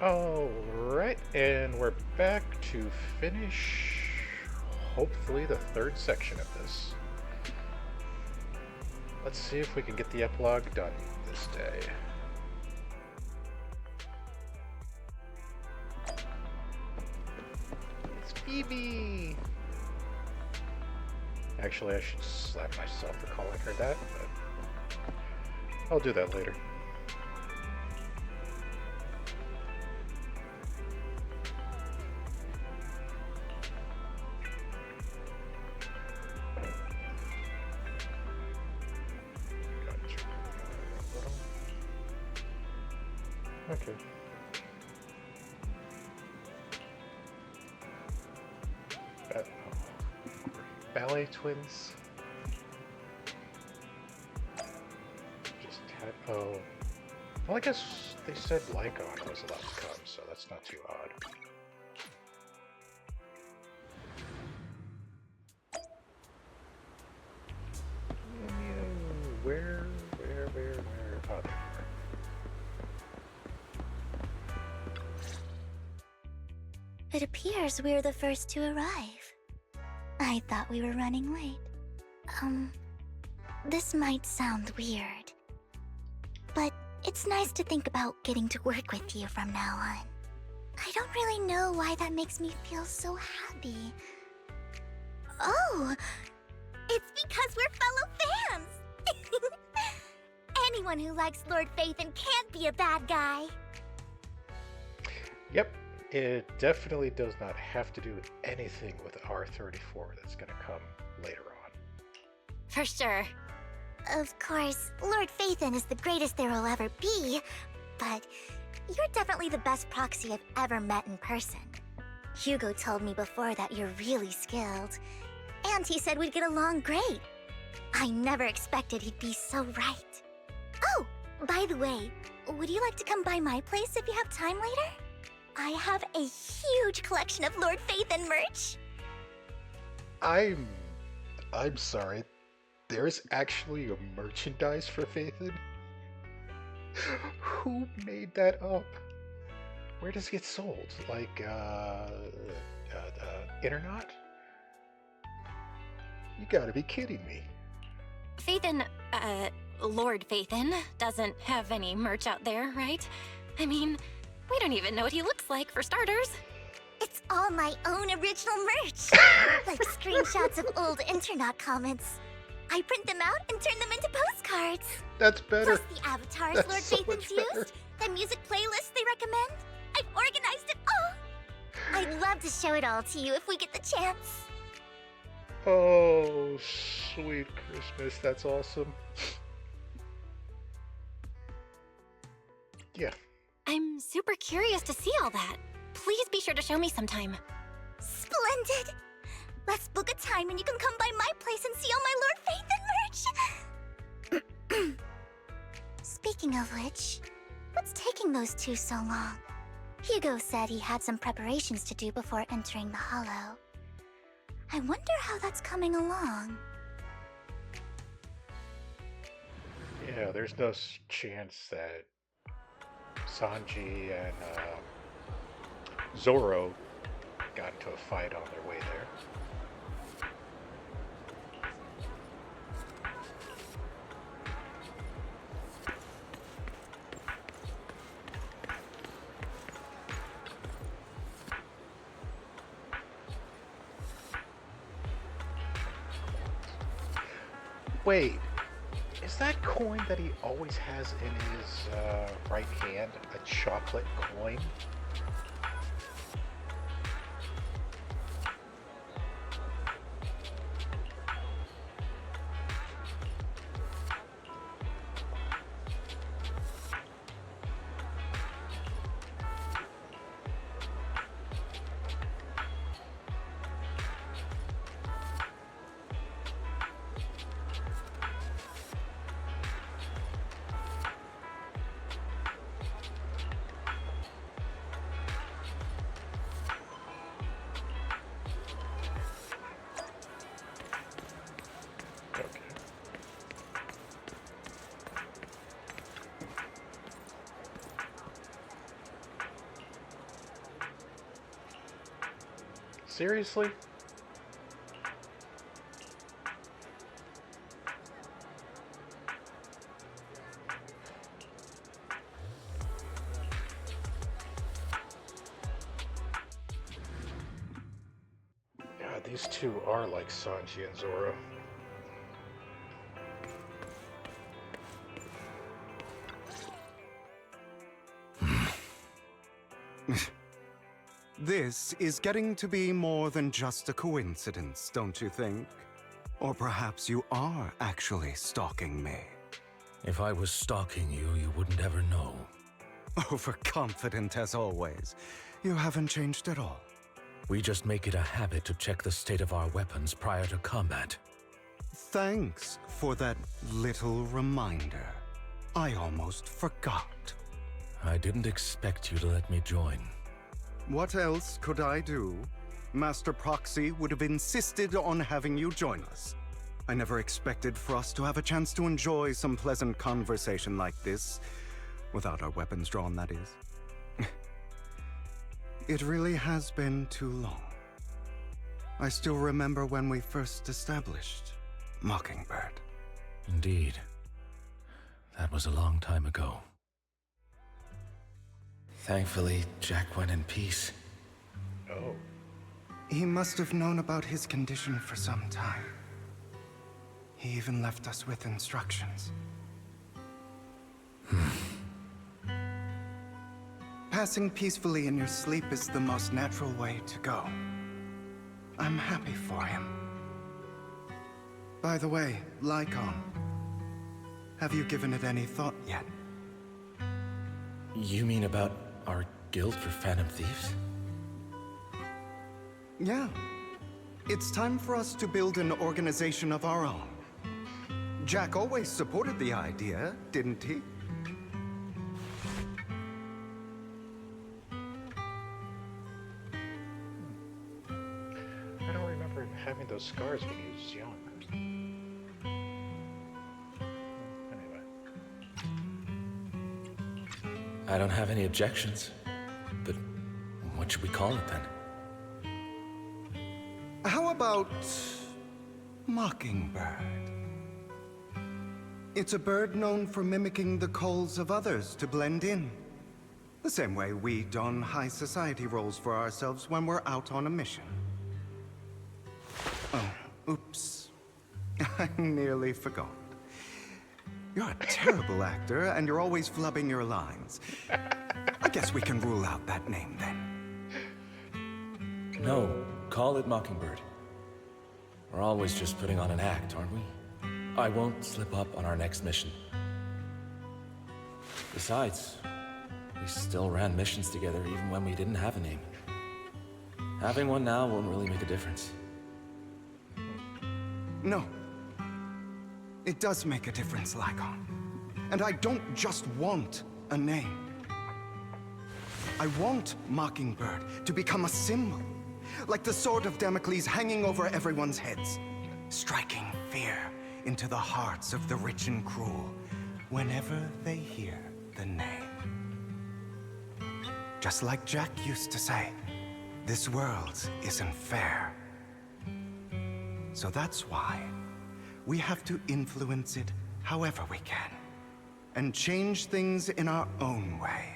Alright, and we're back to finish, hopefully, the third section of this. Let's see if we can get the epilogue done this day. It's Phoebe! Actually, I should slap myself for calling her that, but I'll do that later. Okay. Ballet twins. Just had. Oh. Well, I guess they said Lycon was allowed to come, so that's not too odd. Where? Oh, there you are. It appears we're the first to arrive. I thought we were running late. This might sound weird, but it's nice to think about getting to work with you from now on. I don't really know why that makes me feel so happy. Oh, it's because we're fellow fans! Anyone who likes Lord Phaethon can't be a bad guy. Yep. It definitely does not have to do anything with R34 that's going to come later on. For sure. Of course, Lord Phaethon is the greatest there will ever be, but you're definitely the best proxy I've ever met in person. Hugo told me before that you're really skilled, and he said we'd get along great. I never expected he'd be so right. Oh, by the way, would you like to come by my place if you have time later? I have a huge collection of Lord Phaethon merch. I'm sorry. There's actually a merchandise for Phaethon? Who made that up? Where does it get sold? Like, Internet? You gotta be kidding me. Phaethon, Lord Phaethon doesn't have any merch out there, right? I mean, we don't even know what he looks like, for starters. It's all my own original merch. Like screenshots of old Internet comments. I print them out and turn them into postcards. That's better. Plus the avatars That's Lord so Phaethon's much better. used, the music playlists they recommend. I've organized it all. I'd love to show it all to you if we get the chance. Oh, sweet Christmas. That's awesome. Yeah. I'm super curious to see all that. Please be sure to show me sometime. Splendid. Let's book a time and you can come by my place and see all my Lord Phaethon merch. Speaking of which, what's taking those two so long? Hugo said he had some preparations to do before entering the Hollow. I wonder how that's coming along. Yeah, there's no chance that Sanji and Zoro got into a fight on their way there. Wait, is that coin that he always has in his right hand a chocolate coin? Seriously? God, these two are like Sanji and Zoro. This is getting to be more than just a coincidence, don't you think? Or perhaps you are actually stalking me. If I was stalking you, you wouldn't ever know. Overconfident as always. You haven't changed at all. We just make it a habit to check the state of our weapons prior to combat. Thanks for that little reminder. I almost forgot. I didn't expect you to let me join. What else could I do? Master Proxy would have insisted on having you join us. I never expected for us to have a chance to enjoy some pleasant conversation like this. Without our weapons drawn, that is. It really has been too long. I still remember when we first established Mockingbird. Indeed. That was a long time ago. Thankfully, Jack went in peace. Oh. He must have known about his condition for some time. He even left us with instructions. Passing peacefully in your sleep is the most natural way to go. I'm happy for him. By the way, Lycon, have you given it any thought yet? You mean about our guild for Phantom Thieves? Yeah. It's time for us to build an organization of our own. Jack always supported the idea, didn't he? I don't remember having those scars when he was young. Anyway. I don't have any objections. But what should we call it then? How about Mockingbird? It's a bird known for mimicking the calls of others to blend in. The same way we don high society roles for ourselves when we're out on a mission. Oh, oops. I nearly forgot. You're a terrible actor, and you're always flubbing your lines. I guess we can rule out that name then. No, call it Mockingbird. We're always just putting on an act, aren't we? I won't slip up on our next mission. Besides, we still ran missions together even when we didn't have a name. Having one now won't really make a difference. No. It does make a difference, Lycon. And I don't just want a name. I want Mockingbird to become a symbol. Like the sword of Damocles hanging over everyone's heads. Striking fear into the hearts of the rich and cruel whenever they hear the name. Just like Jack used to say, this world isn't fair. So that's why we have to influence it however we can, and change things in our own way.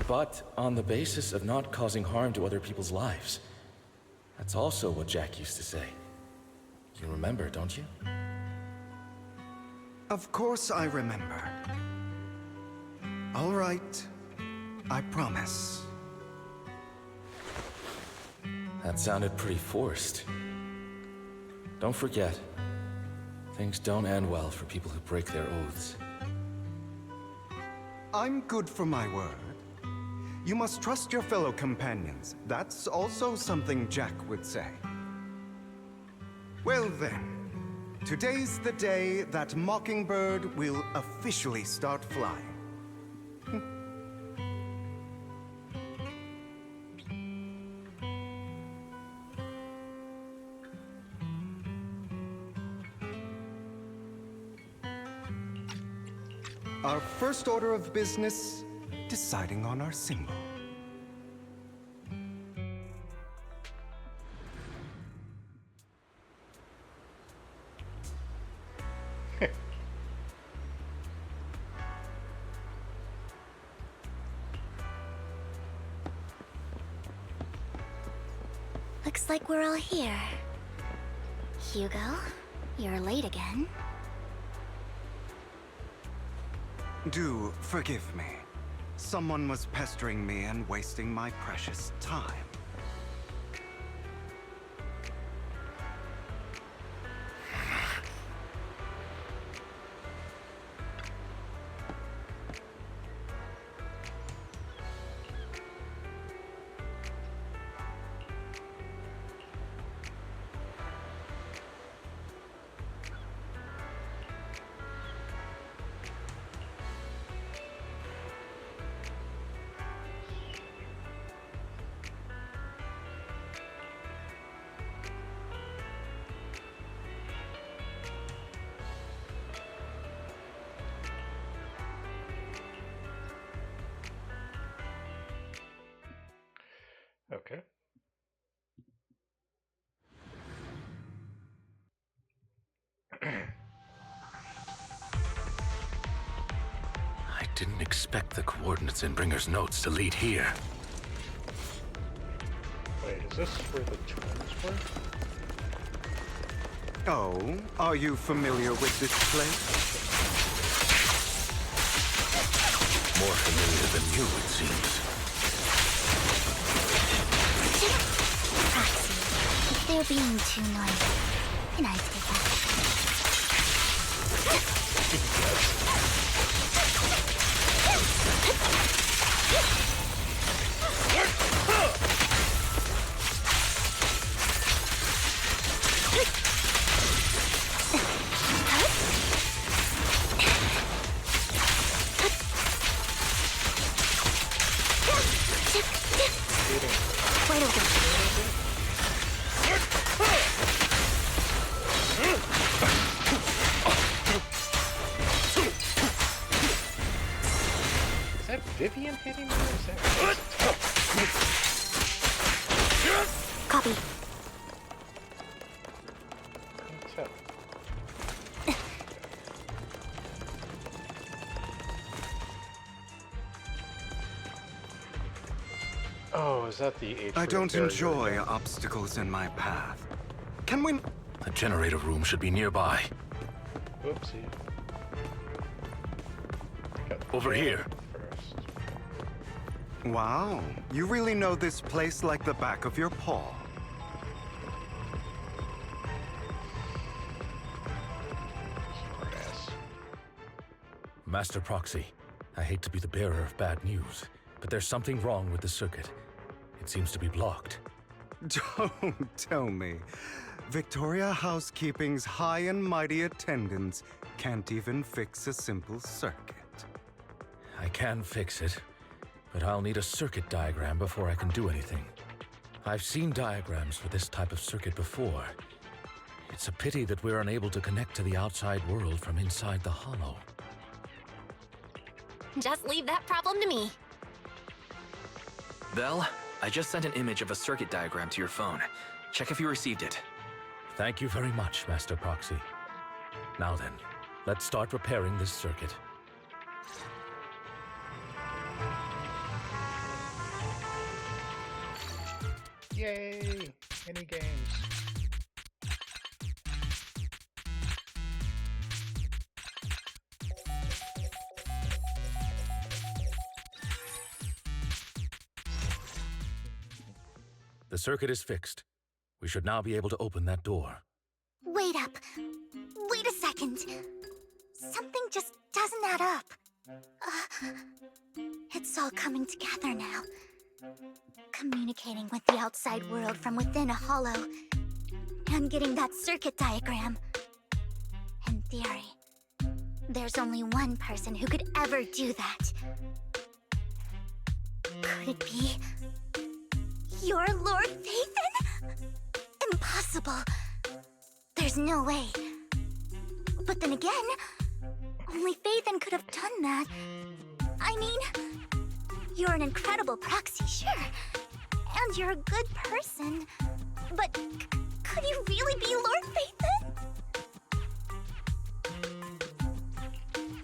But on the basis of not causing harm to other people's lives. That's also what Jack used to say. You remember, don't you? Of course I remember. All right, I promise. That sounded pretty forced. Don't forget, things don't end well for people who break their oaths. I'm good for my word. You must trust your fellow companions. That's also something Jack would say. Well then, today's the day that Mockingbird will officially start flying. Our first order of business, deciding on our symbol. Looks like we're all here. Hugo, you're late again. Do forgive me. Someone was pestering me and wasting my precious time. Okay. I didn't expect the coordinates in Bringer's notes to lead here. Wait, is this where the twins were? Oh, are you familiar with this place? More familiar than you, it seems. Proxy, if they're being too noisy, can I take Wait a minute. Is that Vivian hitting me? Or is that... Copy. Can't tell. Oh, is that the H? I don't enjoy obstacles in my path. Can we... The generator room should be nearby. Oopsie. Over here. First. Wow, you really know this place like the back of your paw. Smartass. Master Proxy, I hate to be the bearer of bad news, but there's something wrong with the circuit. It seems to be blocked. Don't tell me. Victoria Housekeeping's high and mighty attendants can't even fix a simple circuit. I can fix it, but I'll need a circuit diagram before I can do anything. I've seen diagrams for this type of circuit before. It's a pity that we're unable to connect to the outside world from inside the hollow. Just leave that problem to me. Vel, I just sent an image of a circuit diagram to your phone. Check if you received it. Thank you very much, Master Proxy. Now then, let's start repairing this circuit. Yay! Mini games. The circuit is fixed. We should now be able to open that door. Wait up. Wait a second. Something just doesn't add up. It's all coming together now. Communicating with the outside world from within a hollow. And getting that circuit diagram. In theory, there's only one person who could ever do that. Could it be your Lord Phaethon? Impossible. There's no way. But then again, only Phaethon could have done that. I mean, you're an incredible proxy, sure. And you're a good person. But could you really be Lord Phaethon?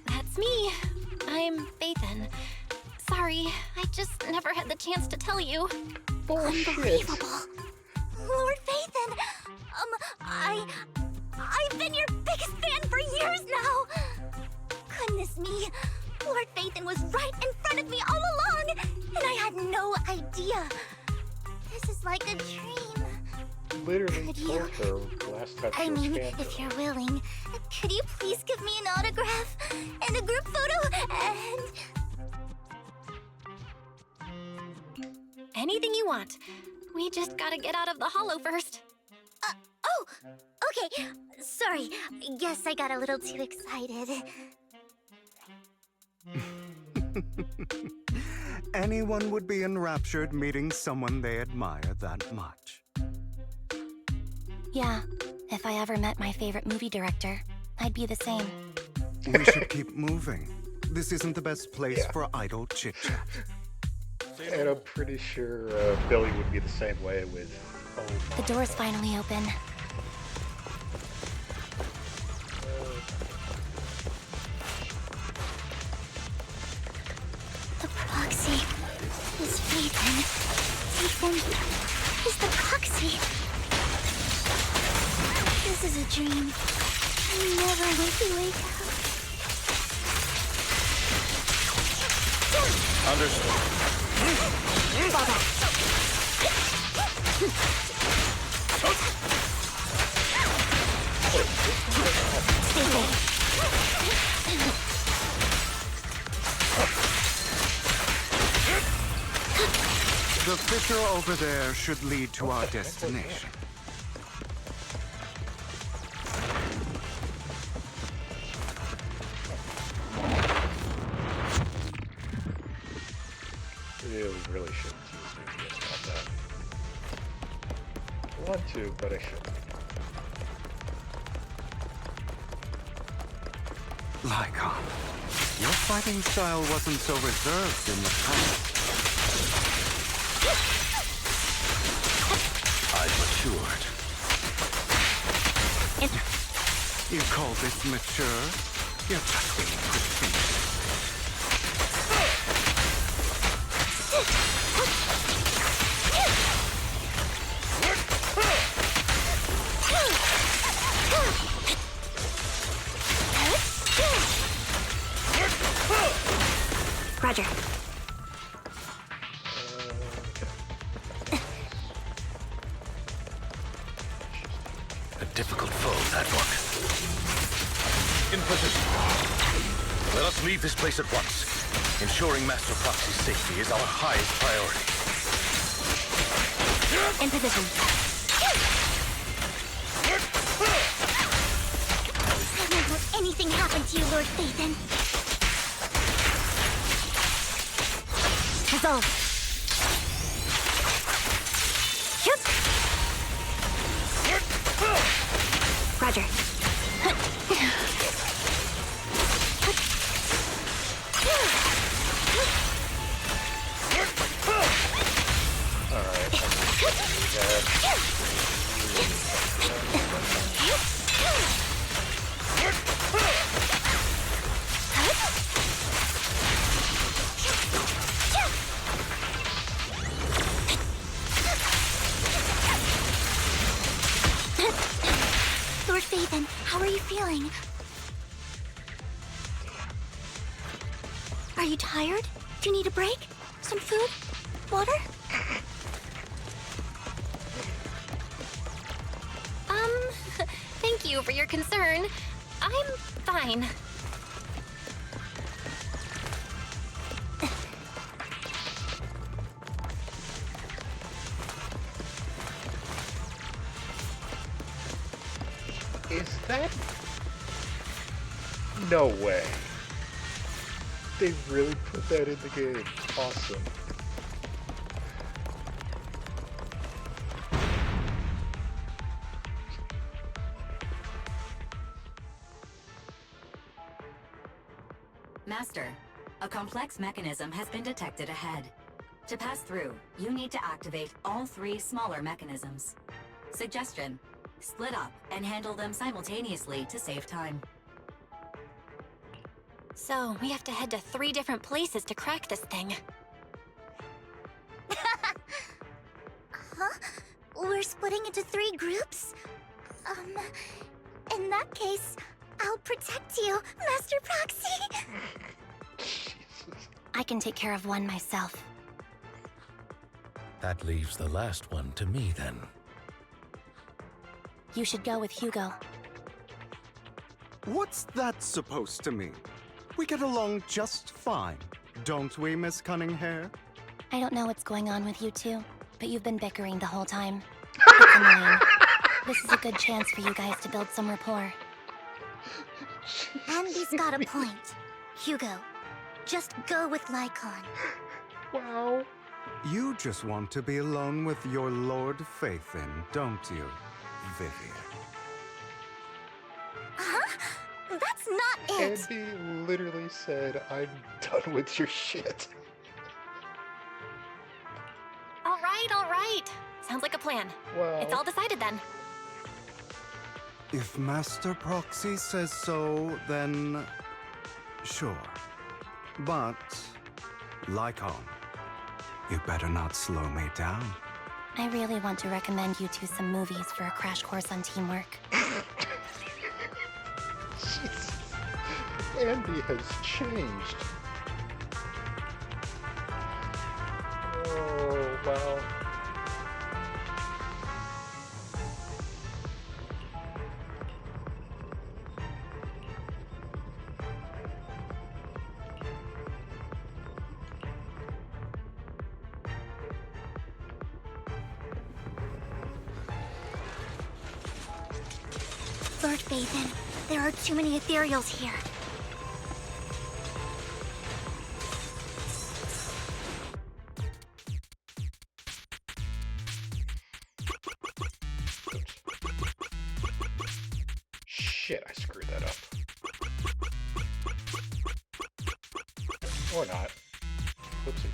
That's me. I'm Phaethon. Sorry, I just never had the chance to tell you. Bullshit. Unbelievable. Lord Phaethon! I've been your biggest fan for years now! Goodness me, Lord Phaethon was right in front of me all along, and I had no idea. This is like a dream. Literally Could told you- her last time she I was mean, fangirling. if you're willing, could you please give me an autograph and a group photo and... Anything you want. We just gotta get out of the hollow first. Oh, okay. Sorry, guess I got a little too excited. Anyone would be enraptured meeting someone they admire that much. Yeah, if I ever met my favorite movie director, I'd be the same. We should keep moving. This isn't the best place Yeah. for idle chit-chat. And I'm pretty sure Billy would be the same way with... Oh, The door's finally open. The proxy is Phaethon. Phaethon is the proxy. This is a dream. I never want to wake up. Understood. Fall back. Stay safe. The fissure over there should lead to our destination. Yeah, we really shouldn't use videos about that. I want to, but I shouldn't. Lycon, your fighting style wasn't so reserved in the past. I've matured. You call this mature? You're just being pretentious. Roger. A difficult foe, that one. In position. Let us leave this place at once. Ensuring Master Proxy's safety is our highest priority. In position. I won't let anything happen to you, Lord Phaethon. Resolve. Shoot. Roger. Lord Phaethon, how are you feeling? Are you tired? Do you need a break? Some food? Water? Thank you for your concern. I'm fine. Is that... No way. They really put that in the game. Awesome. Master, a complex mechanism has been detected ahead. To pass through, you need to activate all 3 smaller mechanisms. Suggestion: split up and handle them simultaneously to save time. So, we have to head to 3 different places to crack this thing. Huh? we're splitting into 3 groups? In that case, I'll protect you, Master Proxy! Jesus. I can take care of one myself. That leaves the last one to me, then. You should go with Hugo. What's that supposed to mean? We get along just fine, don't we, Miss Cunninghair? I don't know what's going on with you two, but you've been bickering the whole time. It's annoying. This is a good chance for you guys to build some rapport. Andy's got a point. Hugo, just go with Lycon. Wow. You just want to be alone with your Lord Faithin, don't you, Vivian? Huh? That's not it! Andy literally said, I'm done with your shit. All right. Sounds like a plan. Wow. It's all decided then. If Master Proxy says so, then sure. But, Lycon, you better not slow me down. I really want to recommend you two some movies for a crash course on teamwork. Jesus. Andy has changed. Oh, wow. Lord Faithin, there are too many ethereals here. Shit, I screwed that up. Or not. Whoopsie.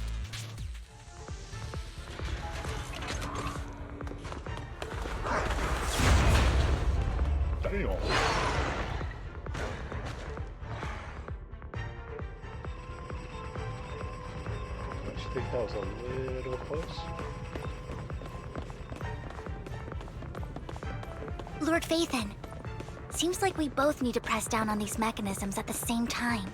Damn. Don't you think that was a little close? Lord Faithin, seems like we both need to press down on these mechanisms at the same time.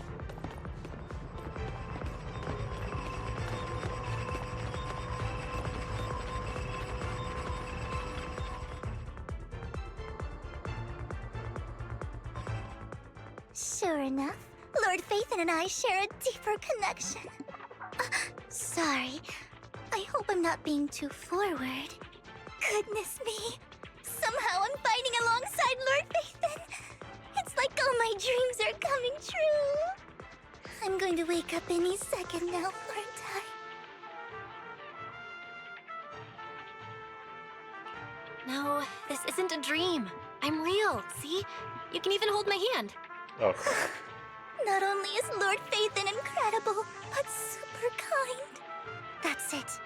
Sure enough, Lord Faithin and I share a deeper connection. Sorry. I hope I'm not being too forward. Goodness me. Somehow I'm fighting alongside Lord Faithin. It's like all my dreams are coming true. I'm going to wake up any second now, aren't I? No, this isn't a dream. I'm real, see? You can even hold my hand. Oh, crap. Not only is Lord Faithin incredible, but super kind. That's it.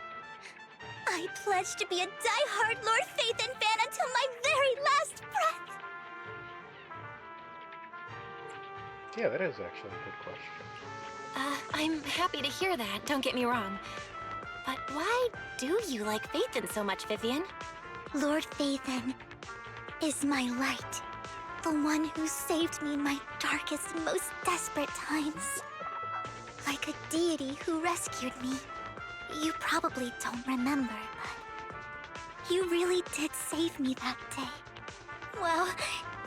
I pledge to be a die-hard Lord Faithin fan until my very last breath. Yeah, that is actually a good question. I'm happy to hear that, don't get me wrong. But why do you like Faithin so much, Vivian? Lord Faithin is my light. The one who saved me in my darkest and most desperate times. Like a deity who rescued me. You probably don't remember, but you really did save me that day. Wow,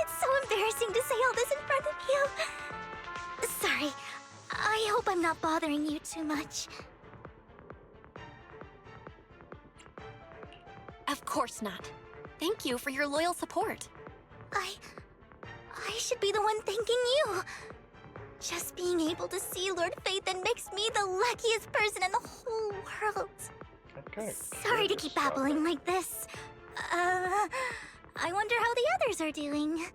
it's so embarrassing to say all this in front of you. Sorry, I hope I'm not bothering you too much. Of course not. Thank you for your loyal support. I should be the one thanking you. Just being able to see Lord Faithin makes me the luckiest person in the whole world. Okay. Sorry to keep babbling like this. I wonder how the others are doing.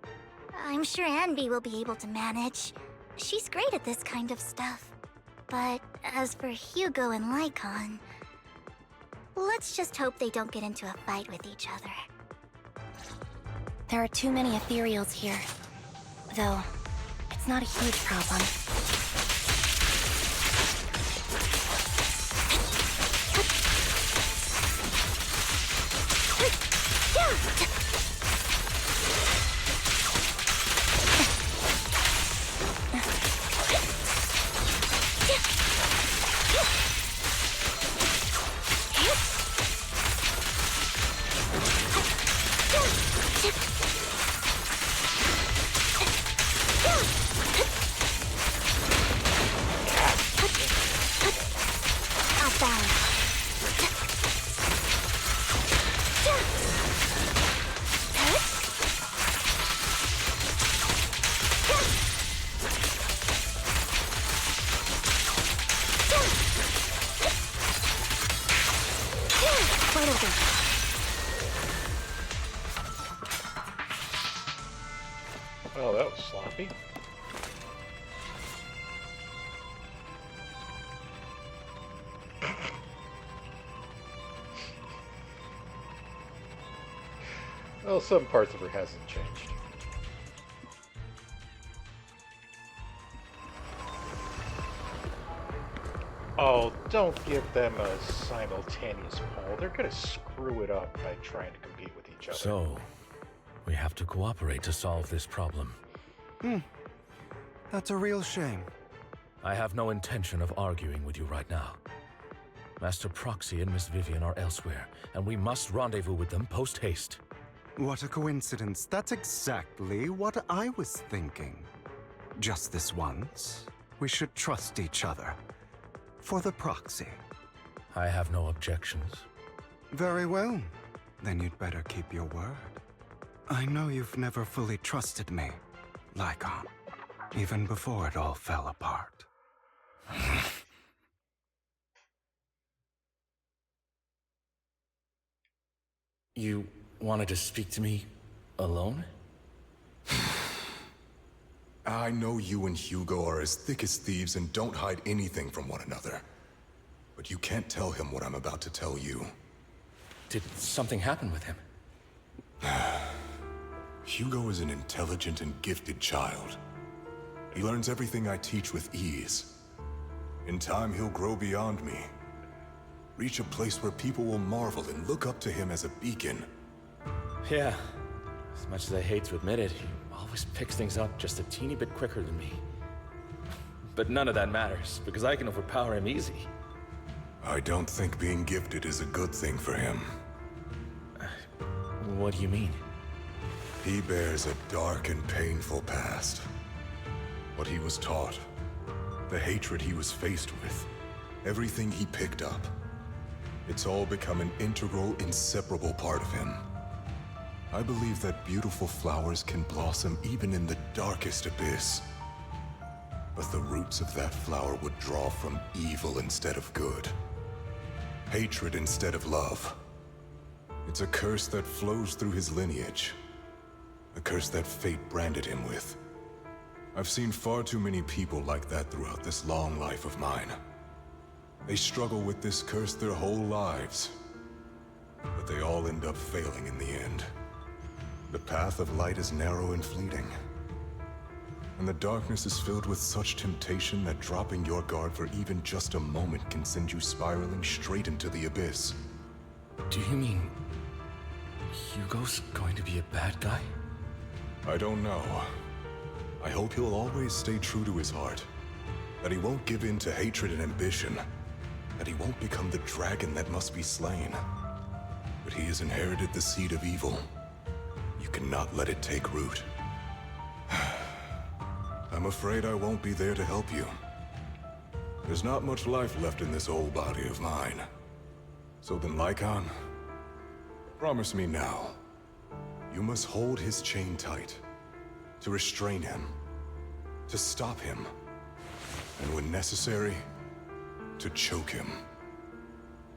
I'm sure Anby will be able to manage. She's great at this kind of stuff. But as for Hugo and Lycon, let's just hope they don't get into a fight with each other. There are too many ethereals here. Though, it's not a huge problem. sound. Quite okay. Oh, that was sloppy. Well, some parts of her hasn't changed. Oh, don't give them a simultaneous poll. They're gonna screw it up by trying to compete with each other. So, we have to cooperate to solve this problem. That's a real shame. I have no intention of arguing with you right now. Master Proxy and Miss Vivian are elsewhere, and we must rendezvous with them post-haste. What a coincidence. That's exactly what I was thinking. Just this once, we should trust each other. For the proxy. I have no objections. Very well. Then you'd better keep your word. I know you've never fully trusted me, Lycon, even before it all fell apart. You wanted to speak to me alone? I know you and Hugo are as thick as thieves and don't hide anything from one another. But you can't tell him what I'm about to tell you. Did something happen with him? Hugo is an intelligent and gifted child. He learns everything I teach with ease. In time, he'll grow beyond me. Reach a place where people will marvel and look up to him as a beacon. Yeah. As much as I hate to admit it, he always picks things up just a teeny bit quicker than me. But none of that matters, because I can overpower him easy. I don't think being gifted is a good thing for him. What do you mean? He bears a dark and painful past. What he was taught, the hatred he was faced with, everything he picked up. It's all become an integral, inseparable part of him. I believe that beautiful flowers can blossom even in the darkest abyss. But the roots of that flower would draw from evil instead of good. Hatred instead of love. It's a curse that flows through his lineage. A curse that fate branded him with. I've seen far too many people like that throughout this long life of mine. They struggle with this curse their whole lives. But they all end up failing in the end. The path of light is narrow and fleeting. And the darkness is filled with such temptation that dropping your guard for even just a moment can send you spiraling straight into the abyss. Do you mean Hugo's going to be a bad guy? I don't know. I hope he'll always stay true to his heart. That he won't give in to hatred and ambition. That he won't become the dragon that must be slain. But he has inherited the seed of evil. You cannot let it take root. I'm afraid I won't be there to help you. There's not much life left in this old body of mine. So then, Lycon, promise me now. You must hold his chain tight. To restrain him. To stop him. And when necessary, to choke him.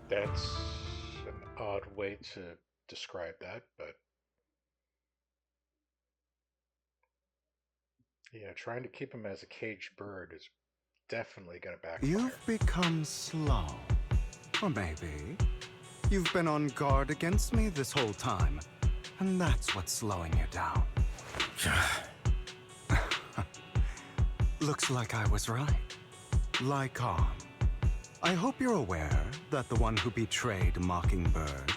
That's an odd way to describe that, but... yeah, trying to keep him as a caged bird is definitely gonna backfire. You've become slow. Or maybe you've been on guard against me this whole time, and that's what's slowing you down. Looks like I was right. Lycon, I hope you're aware that the one who betrayed Mockingbird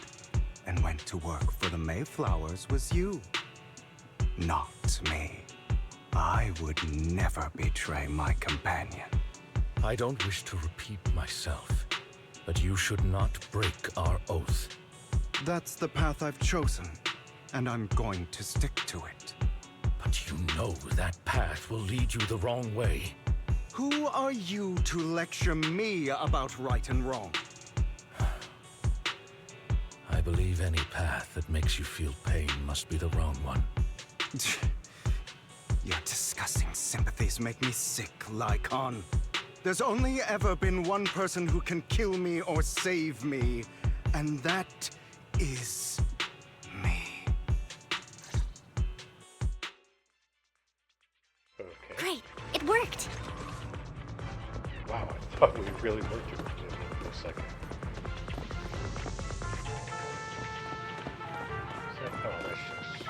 and went to work for the Mayflowers was you, not me. I would never betray my companion. I don't wish to repeat myself, but you should not break our oath. That's the path I've chosen, and I'm going to stick to it. But you know that path will lead you the wrong way. Who are you to lecture me about right and wrong? I believe any path that makes you feel pain must be the wrong one. Your disgusting sympathies make me sick, Lycon. There's only ever been one person who can kill me or save me, and that is me. Okay. Great, it worked. Wow, I thought we really were doing it for a second. Oh, that's just...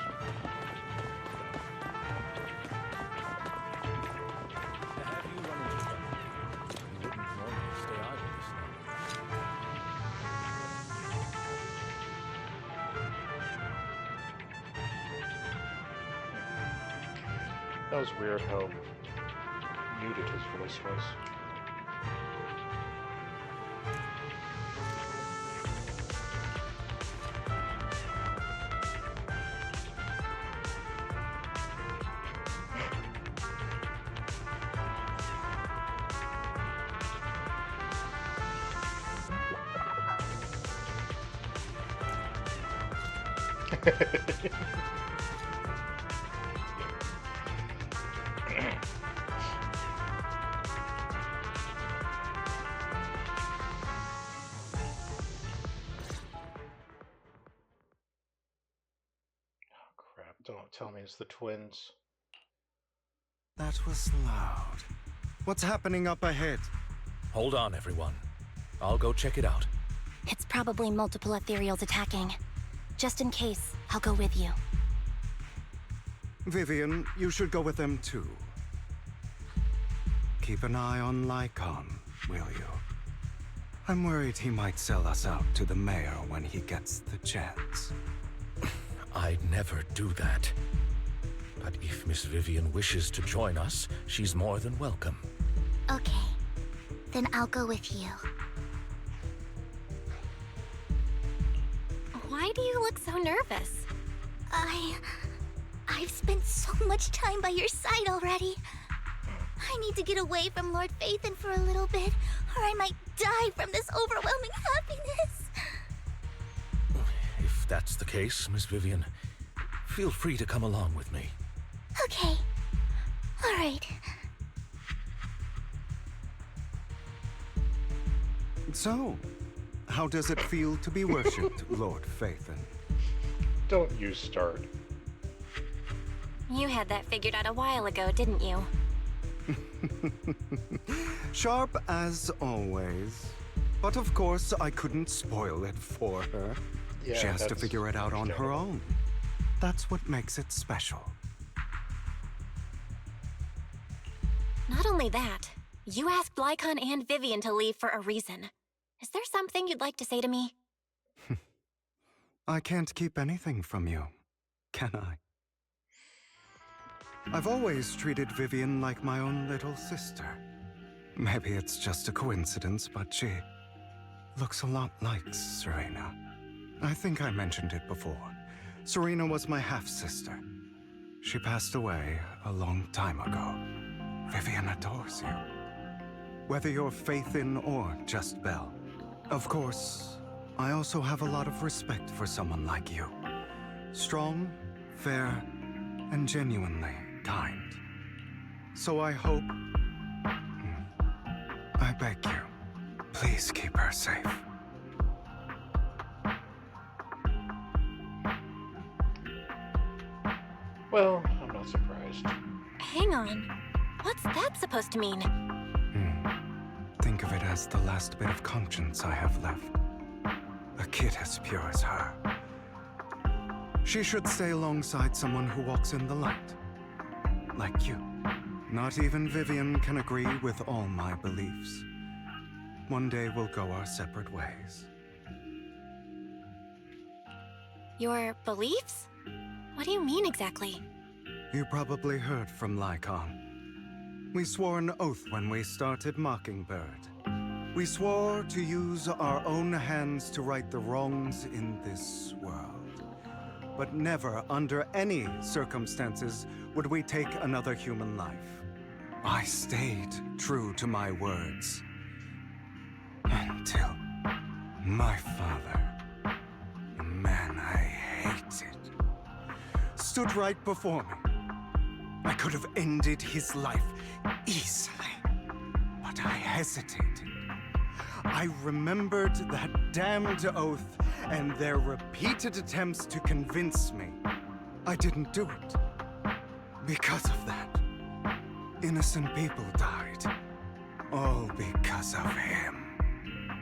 That was weird how muted his voice was. Crap, don't tell me it's the twins. That was loud. What's happening up ahead? Hold on, everyone. I'll go check it out. It's probably multiple ethereals attacking. Just in case, I'll go with you. Vivian, you should go with them too. Keep an eye on Lycon, will you? I'm worried he might sell us out to the mayor when he gets the chance. I'd never do that. But if Miss Vivian wishes to join us, she's more than welcome. Okay, then I'll go with you. Why do you look so nervous? I've spent so much time by your side already. I need to get away from Lord Phaethon for a little bit, or I might die from this overwhelming happiness. If that's the case, Miss Vivian, feel free to come along with me. Okay. All right. So, how does it feel to be worshipped, Lord Phaethon? Don't you start. You had that figured out a while ago, didn't you? Sharp as always. But of course, I couldn't spoil it for her. Yeah, She has to that's figure it out on her understandable. own. That's what makes it special. Not only that, you asked Lycon and Vivian to leave for a reason. Is there something you'd like to say to me? I can't keep anything from you, can I? I've always treated Vivian like my own little sister. Maybe it's just a coincidence, but she looks a lot like Serena. I think I mentioned it before. Serena was my half-sister. She passed away a long time ago. Vivian adores you. Whether you're Phaethon or just Belle. Of course, I also have a lot of respect for someone like you. Strong, fair, and genuinely kind. So I hope... I beg you, please keep her safe. Well, I'm not surprised. Hang on. What's that supposed to mean? Think of it as the last bit of conscience I have left. A kid as pure as her. She should stay alongside someone who walks in the light. Like you. Not even Vivian can agree with all my beliefs. One day we'll go our separate ways. Your beliefs? What do you mean exactly? You probably heard from Lycon. We swore an oath when we started Mockingbird. We swore to use our own hands to right the wrongs in this world. But never, under any circumstances, would we take another human life. I stayed true to my words. Until my father stood right before me. I could have ended his life easily, but I hesitated. I remembered that damned oath and their repeated attempts to convince me. I didn't do it. Because of that, innocent people died. All because of him.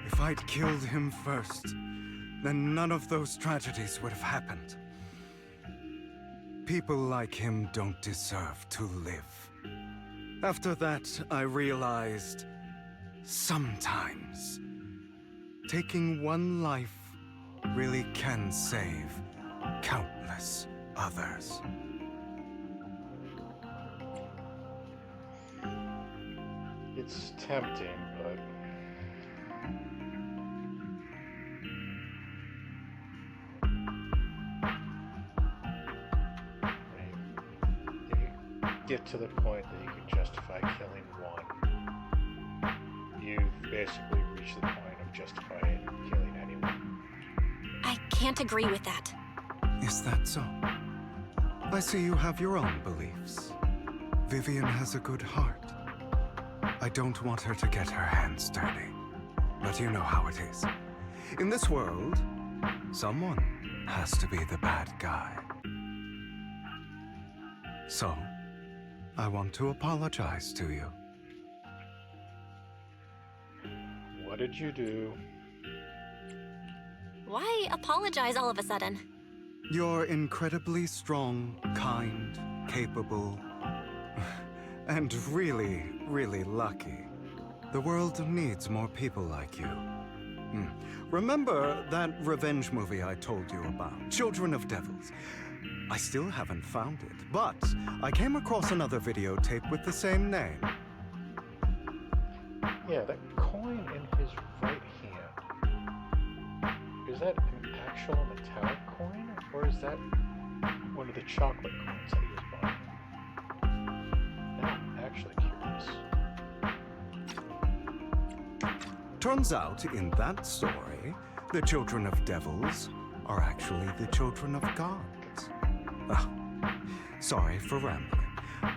If I'd killed him first, then none of those tragedies would have happened. People like him don't deserve to live. After that, I realized sometimes taking one life really can save countless others. It's tempting, but get to the point that you can justify killing one, you've basically reached the point of justifying killing anyone. I can't agree with that. Is that so? I see you have your own beliefs. Vivian has a good heart. I don't want her to get her hands dirty. But you know how it is. In this world, someone has to be the bad guy. So, I want to apologize to you. What did you do? Why apologize all of a sudden? You're incredibly strong, kind, capable, and really, really lucky. The world needs more people like you. Remember that revenge movie I told you about, Children of Devils? I still haven't found it, but I came across another videotape with the same name. Yeah, that coin in his right hand. Is that an actual metallic coin, or is that one of the chocolate coins that he was buying? Now I'm actually curious. Turns out, in that story, the children of devils are actually the children of gods. Oh, sorry for rambling.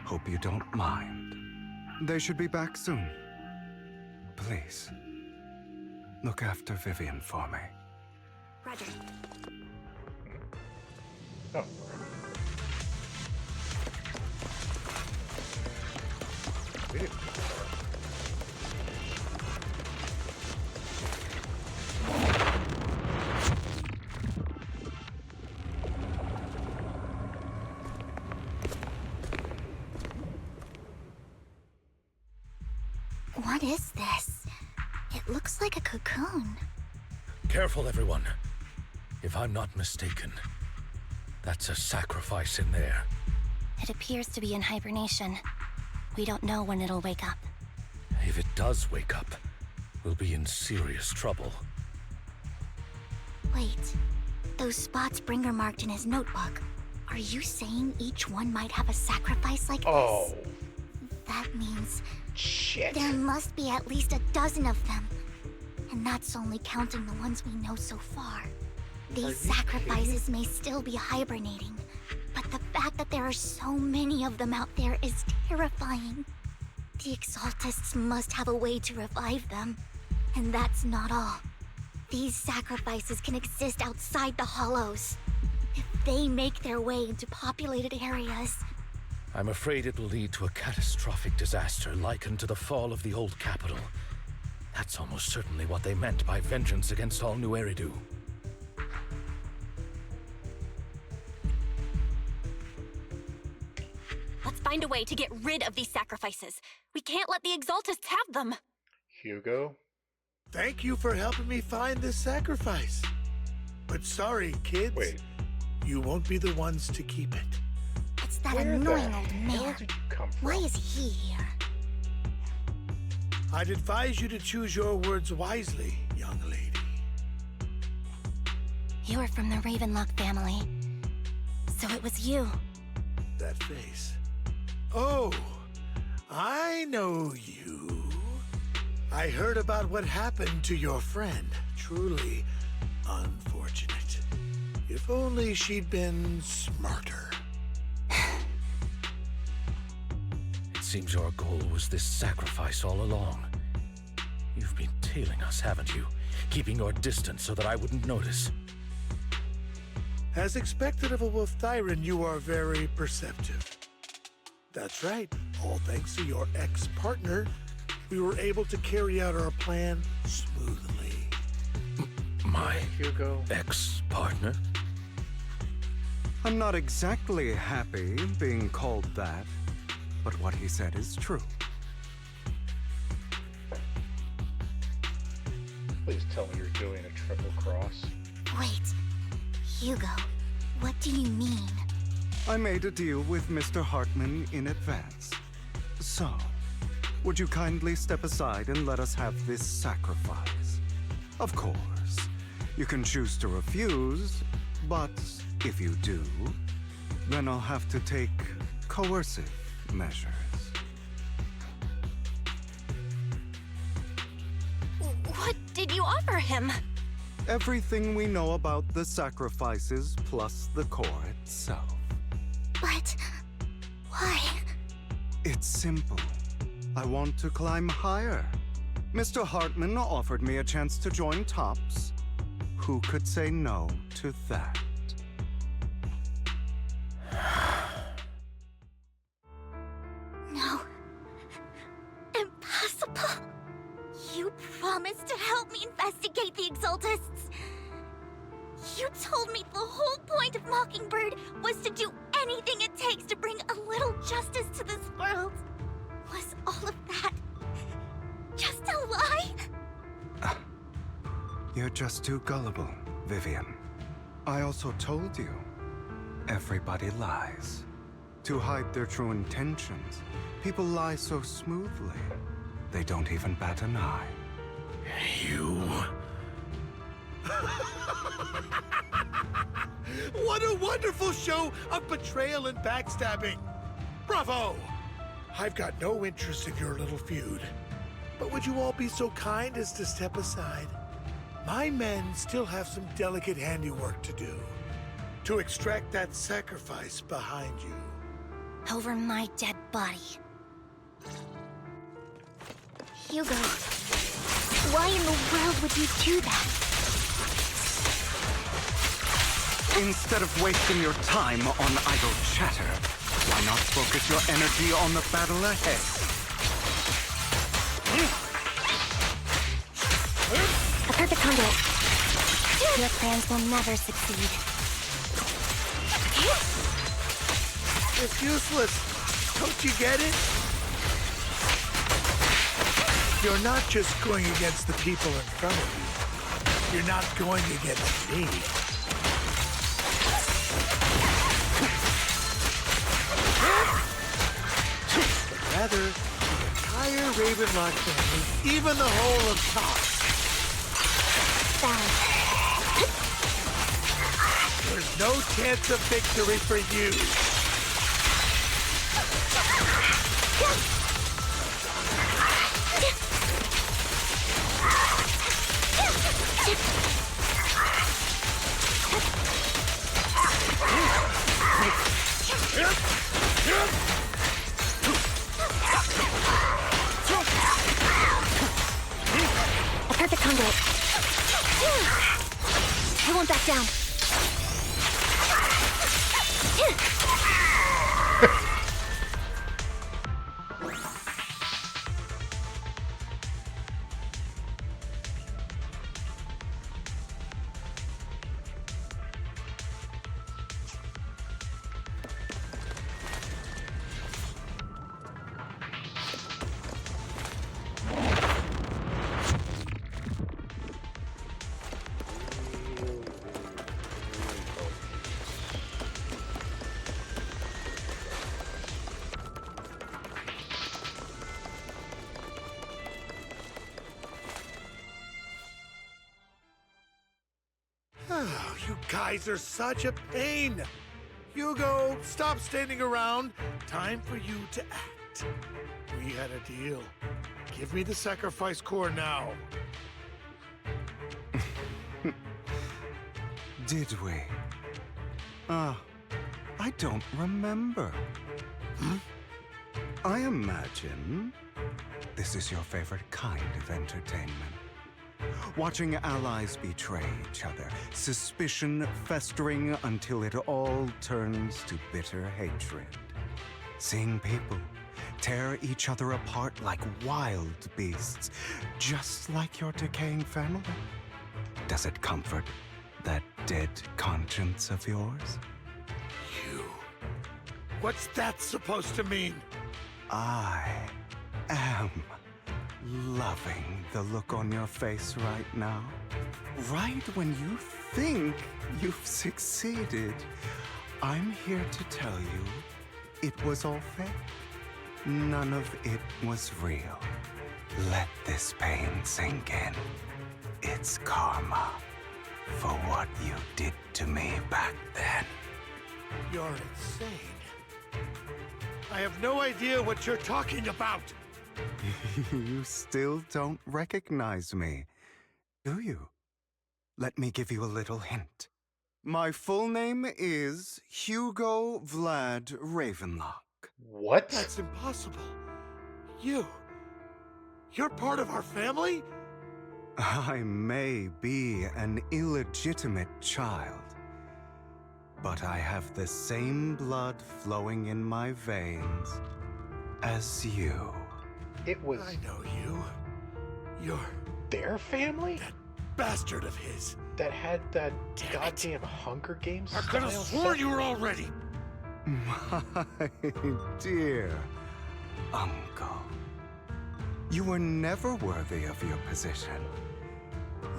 Hope you don't mind. They should be back soon. Please, look after Vivian for me. Roger. Oh. We didn't. What is this? It looks like a cocoon. Careful, everyone. If I'm not mistaken, that's a sacrifice in there. It appears to be in hibernation. We don't know when it'll wake up. If it does wake up, we'll be in serious trouble. Wait, those spots Bringer marked in his notebook. Are you saying each one might have a sacrifice like Oh, this? That means shit. there must be at least a dozen of them. And that's only counting the ones we know so far. These sacrifices may still be hibernating, but the fact that there are so many of them out there is terrifying. The Exaltists must have a way to revive them. And that's not all. These sacrifices can exist outside the Hollows. If they make their way into populated areas... I'm afraid it will lead to a catastrophic disaster likened to the fall of the old capital. That's almost certainly what they meant by vengeance against all New Eridu. Let's find a way to get rid of these sacrifices. We can't let the Exaltists have them. Hugo? Thank you for helping me find this sacrifice. But sorry, kids. Wait. You won't be the ones to keep it. It's that Where annoying the old hell man. did you come from? Why is he here? I'd advise you to choose your words wisely, young lady. You are from the Ravenlock family. So it was you. That face. Oh, I know you. I heard about what happened to your friend. Truly unfortunate. If only she'd been smarter. seems your goal was this sacrifice all along. You've been tailing us, haven't you? Keeping your distance so that I wouldn't notice. As expected of a Wolf-Thyran, you are very perceptive. That's right. All thanks to your ex-partner, we were able to carry out our plan smoothly. My Hugo. ex-partner? I'm not exactly happy being called that, but what he said is true. Please tell me you're doing a triple cross. Wait, Hugo, what do you mean? I made a deal with Mr. Hartman in advance. So, would you kindly step aside and let us have this sacrifice? Of course, you can choose to refuse, but if you do, then I'll have to take coercive measures. What did you offer him? Everything we know about the sacrifices plus the core itself. But why? It's simple. I want to climb higher. Mr. Hartman offered me a chance to join Tops. Who could say no to that? No. Impossible. You promised to help me investigate the Exaltists. You told me the whole point of Mockingbird was to do anything it takes to bring a little justice to this world. Was all of that just a lie? You're just too gullible, Vivian. I also told you, everybody lies. To hide their true intentions, people lie so smoothly, they don't even bat an eye. You... What a wonderful show of betrayal and backstabbing! Bravo! I've got no interest in your little feud. But would you all be so kind as to step aside? My men still have some delicate handiwork to do. To extract that sacrifice behind you. Over my dead body. Hugo, why in the world would you do that? Instead of wasting your time on idle chatter, why not focus your energy on the battle ahead? A perfect conduit. Your plans will never succeed. It's useless. Don't you get it? You're not just going against the people in front of you. You're not going against me. But rather, the entire Ravenlock family, even the whole of Tops. There's no chance of victory for you. A perfect conduit. I won't back down. Oh, you guys are such a pain. Hugo, stop standing around. Time for you to act. We had a deal. Give me the sacrifice core now. Did we? I don't remember. I imagine this is your favorite kind of entertainment. Watching allies betray each other, suspicion festering until it all turns to bitter hatred. Seeing people tear each other apart like wild beasts, just like your decaying family. Does it comfort that dead conscience of yours? You. What's that supposed to mean? I am loving the look on your face right now. Right when you think you've succeeded, I'm here to tell you it was all fake. None of it was real. Let this pain sink in. It's karma for what you did to me back then. You're insane. I have no idea what you're talking about. You still don't recognize me, do you? Let me give you a little hint. My full name is Hugo Vlad Ravenlock. What? That's impossible. You're part of our family? I may be an illegitimate child, but I have the same blood flowing in my veins as you. It was I know you. You're their family? that bastard of his. That had that Damn it. goddamn Hunger Games I could have style sworn set? you were already. My dear uncle, you were never worthy of your position.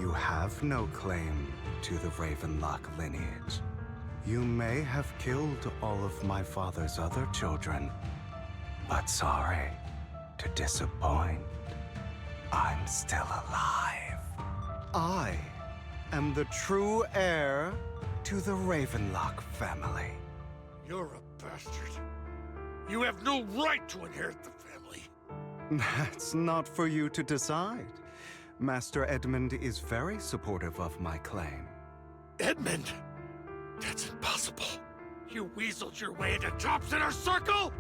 You have no claim to the Ravenlock lineage. You may have killed all of my father's other children, but sorry to disappoint. I'm still alive. I am the true heir to the Ravenlock family. You're a bastard. You have no right to inherit the family. That's not for you to decide. Master Edmund is very supportive of my claim. Edmund? That's impossible. You weaseled your way into Top's inner circle?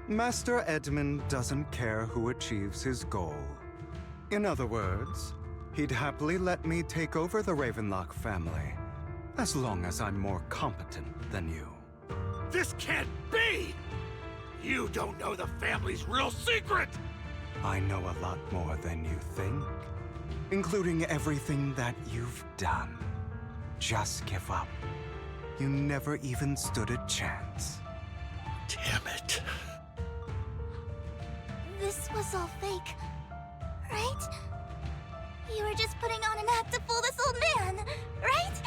Master Edmund doesn't care who achieves his goal. In other words, he'd happily let me take over the Ravenlock family, as long as I'm more competent than you. This can't be! You don't know the family's real secret! I know a lot more than you think, including everything that you've done. Just give up. You never even stood a chance. Damn it. This was all fake, right? You were just putting on an act to fool this old man, right?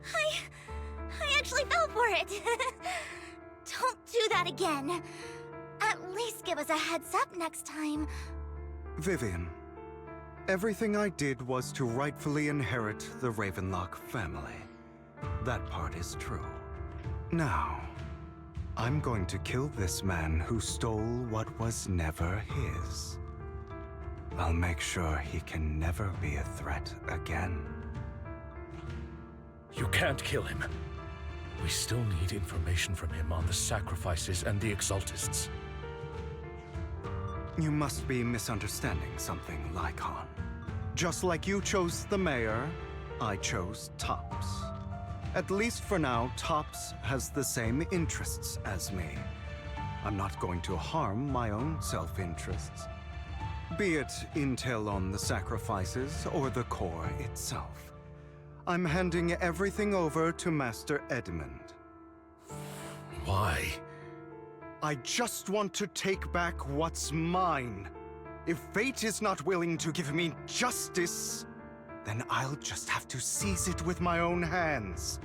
I actually fell for it. Don't do that again. At least give us a heads up next time. Vivian, everything I did was to rightfully inherit the Ravenlock family. That part is true. Now, I'm going to kill this man who stole what was never his. I'll make sure he can never be a threat again. You can't kill him. We still need information from him on the sacrifices and the Exaltists. You must be misunderstanding something, Lycon. Just like you chose the mayor, I chose Tops. At least for now, Tops has the same interests as me. I'm not going to harm my own self-interests. Be it intel on the sacrifices or the core itself. I'm handing everything over to Master Edmund. Why? I just want to take back what's mine. If fate is not willing to give me justice, then I'll just have to seize it with my own hands.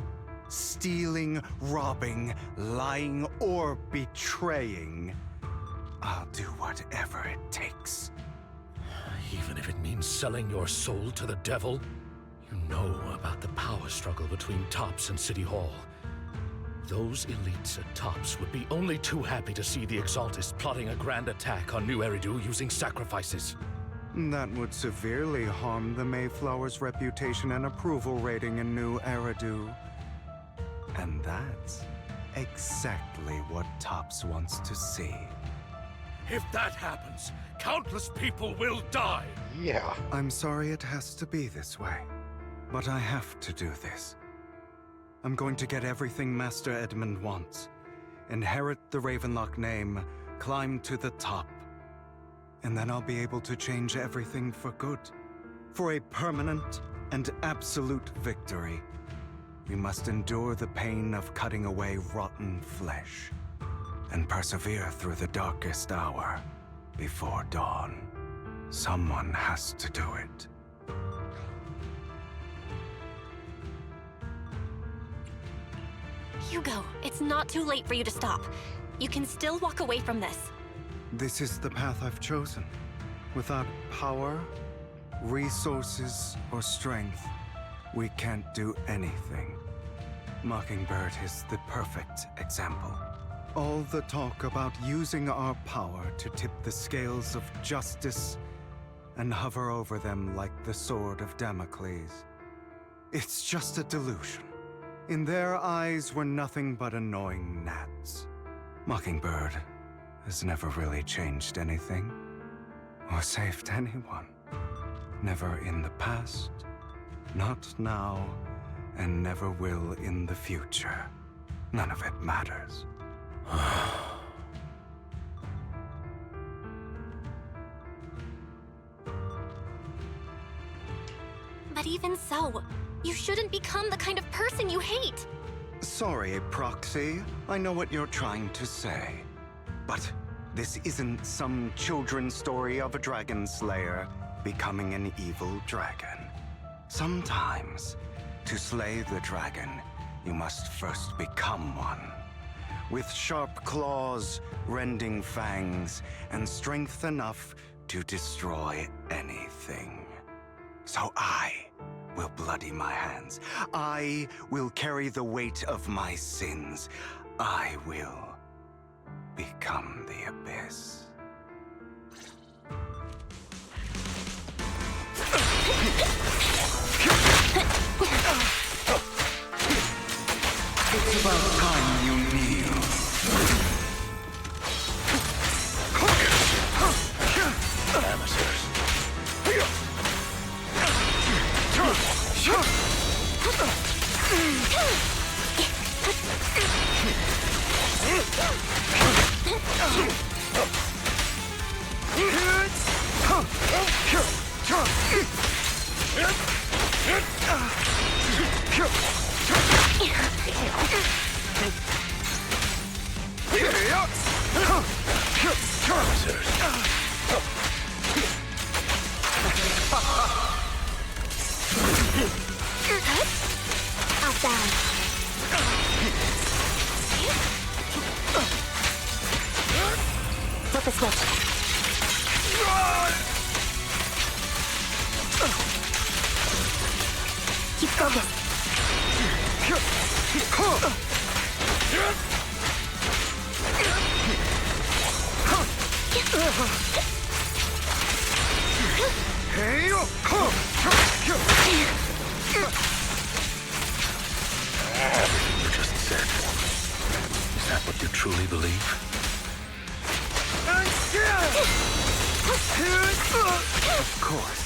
Stealing, robbing, lying, or betraying. I'll do whatever it takes. Even if it means selling your soul to the devil? You know about the power struggle between Tops and City Hall. Those elites at Tops would be only too happy to see the Exaltists plotting a grand attack on New Eridu using sacrifices. That would severely harm the Mayflower's reputation and approval rating in New Eridu. And that's exactly what Topps wants to see. If that happens, countless people will die. Yeah. I'm sorry it has to be this way, but I have to do this. I'm going to get everything Master Edmund wants, inherit the Ravenlock name, climb to the top, and then I'll be able to change everything for good. For a permanent and absolute victory, we must endure the pain of cutting away rotten flesh, and persevere through the darkest hour before dawn. Someone has to do it. Hugo, it's not too late for you to stop. You can still walk away from this. This is the path I've chosen. Without power, resources, or strength, we can't do anything. Mockingbird is the perfect example. All the talk about using our power to tip the scales of justice and hover over them like the sword of Damocles. It's just a delusion. In their eyes, we're nothing but annoying gnats. Mockingbird has never really changed anything, or saved anyone. Never in the past, not now, and never will in the future. None of it matters. But even so, you shouldn't become the kind of person you hate. Sorry, Proxy. I know what you're trying to say. But this isn't some children's story of a dragon slayer becoming an evil dragon. Sometimes, to slay the dragon, you must first become one. With sharp claws, rending fangs, and strength enough to destroy anything. So I will bloody my hands. I will carry the weight of my sins. I will become the Abyss. It's about time you kneel. Amateurs. Flip the switch. Keep focused. Everything you just said. Is that what you truly believe? Of course.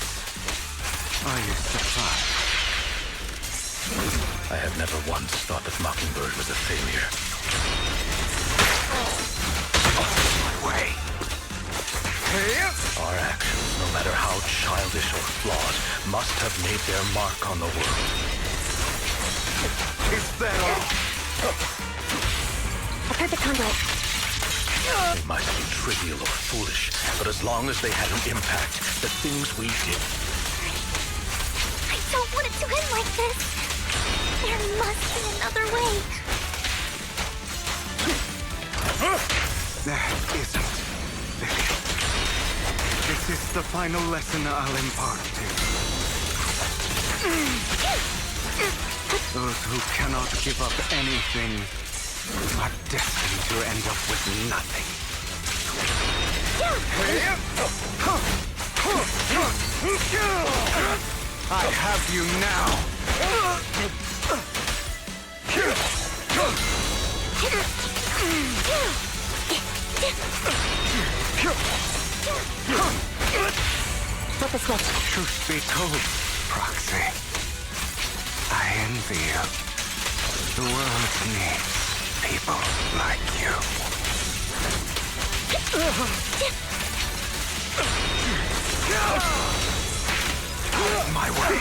Are you surprised? I have never once thought that Mockingbird was a failure. Way. Our actions, no matter how childish or flawed, must have made their mark on the world. Is that all? A perfect conduit. They might be trivial or foolish, but as long as they had an impact, the things we did. I don't want it to end like this. There must be another way. There isn't, Vivian. This is the final lesson I'll impart to you. Those who cannot give up anything are destined to end up with nothing. I have you now. Flip the switch. Truth be told, Proxy, I envy you. The world needs people like you. Out of my way.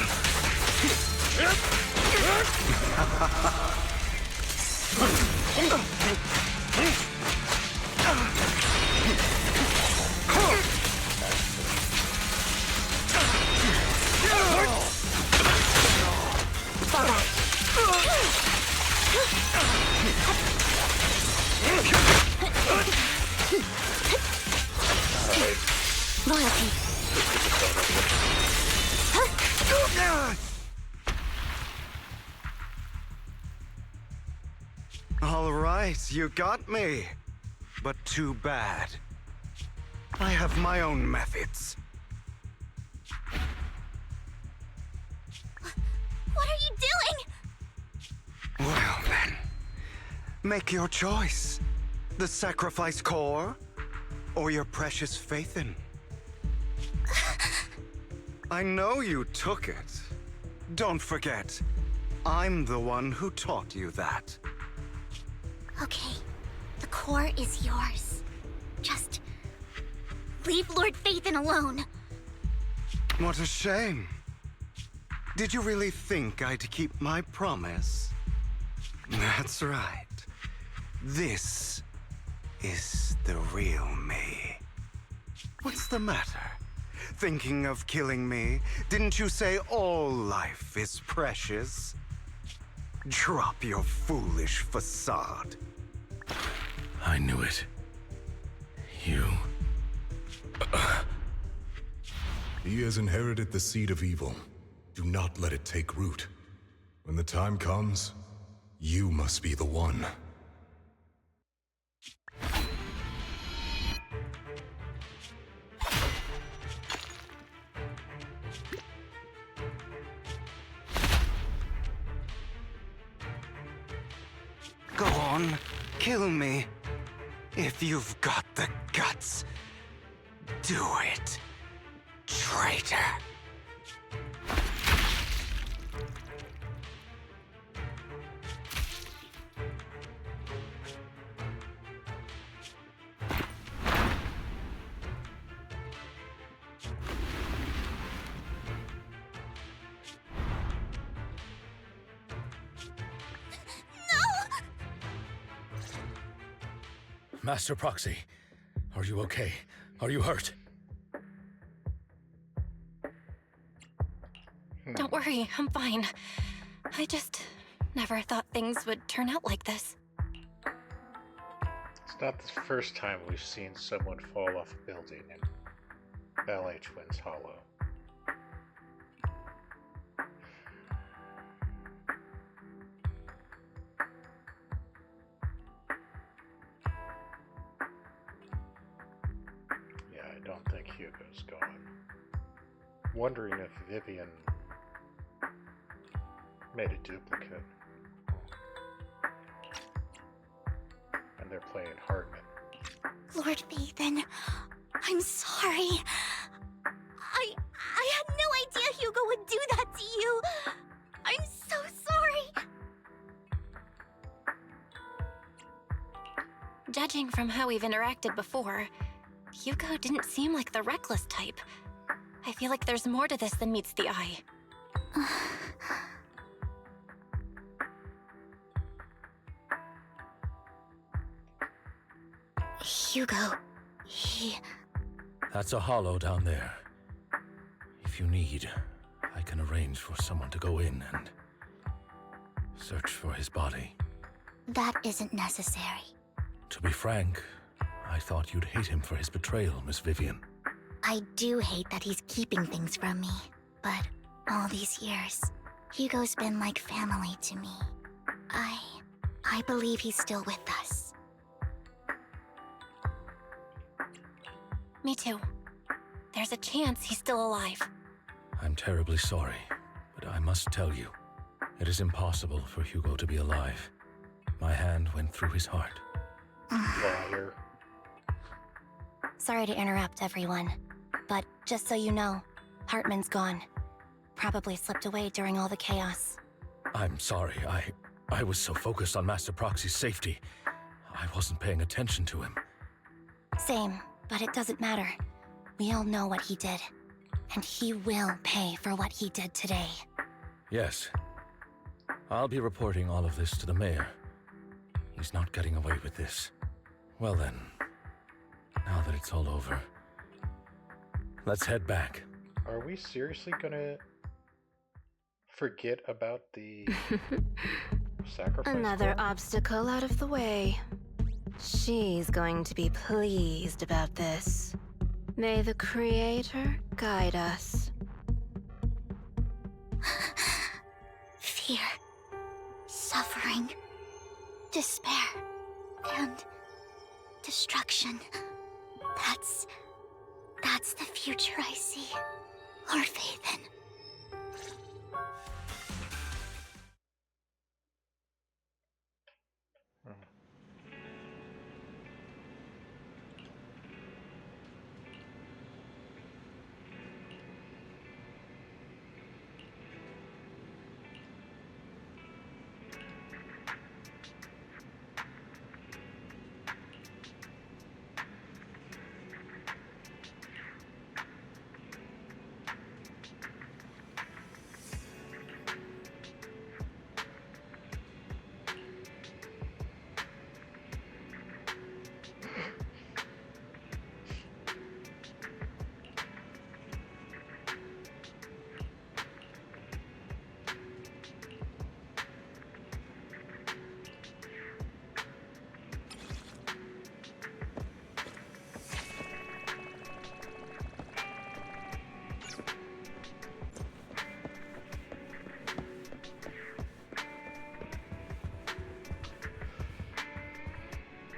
Fall back. Loyalty. All right, you got me. But too bad. I have my own methods. What are you doing? Well then, make your choice. The sacrifice core, or your precious Faithin. I know you took it. Don't forget, I'm the one who taught you that. Okay, the core is yours. Just leave Lord Faithin alone. What a shame. Did you really think I'd keep my promise? That's right. This is the real me. What's the matter? Thinking of killing me? Didn't you say all life is precious? Drop your foolish facade. I knew it. You... He has inherited the seed of evil. Do not let it take root. When the time comes, you must be the one. Go on, kill me. If you've got the guts, do it, traitor. Master Proxy, are you okay? Are you hurt? Don't worry, I'm fine. I just never thought things would turn out like this. It's not the first time we've seen someone fall off a building in Ballet Twins Hollow. Yeah, I don't think Hugo's gone. Wondering if Vivian made a duplicate. And they're playing Hardman. Lord Faithin, I'm sorry. I had no idea Hugo would do that to you. I'm so sorry. Judging from how we've interacted before, Hugo didn't seem like the reckless type. I feel like there's more to this than meets the eye. Hugo, he... That's a hollow down there. If you need, I can arrange for someone to go in and search for his body. That isn't necessary. To be frank, I thought you'd hate him for his betrayal, Miss Vivian. I do hate that he's keeping things from me, but all these years, Hugo's been like family to me. I believe he's still with us. Me too. There's a chance he's still alive. I'm terribly sorry, but I must tell you, it is impossible for Hugo to be alive. My hand went through his heart. Liar. Sorry to interrupt, everyone. But just so you know, Hartman's gone. Probably slipped away during all the chaos. I'm sorry. I was so focused on Master Proxy's safety. I wasn't paying attention to him. Same, but it doesn't matter. We all know what he did. And he will pay for what he did today. Yes. I'll be reporting all of this to the mayor. He's not getting away with this. Well then, now that it's all over, let's head back. Are we seriously gonna forget about the sacrifice? Another club? obstacle out of the way. She's going to be pleased about this. May the Creator guide us. Fear, suffering, despair, and destruction. That's the future I see, Lord Phaethon.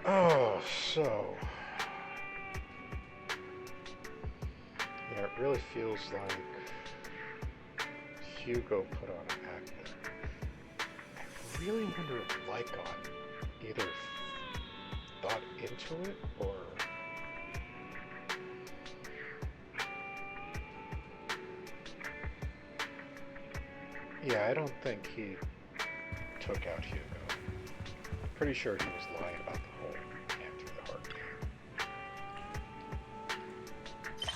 Oh, so... Yeah, it really feels like Hugo put on an act there. I really wonder if Lycon either thought into it, or... Yeah, I don't think he took out Hugo. Pretty sure he was lying about the whole answer the heart thing. 2,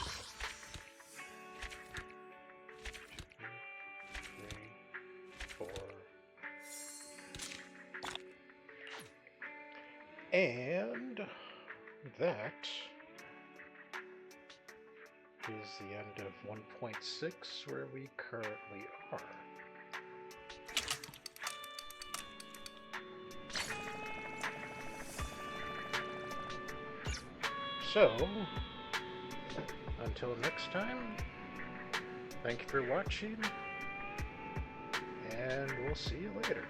3, 4. And that is the end of 1.6, where we currently are. So, until next time, thank you for watching, and we'll see you later.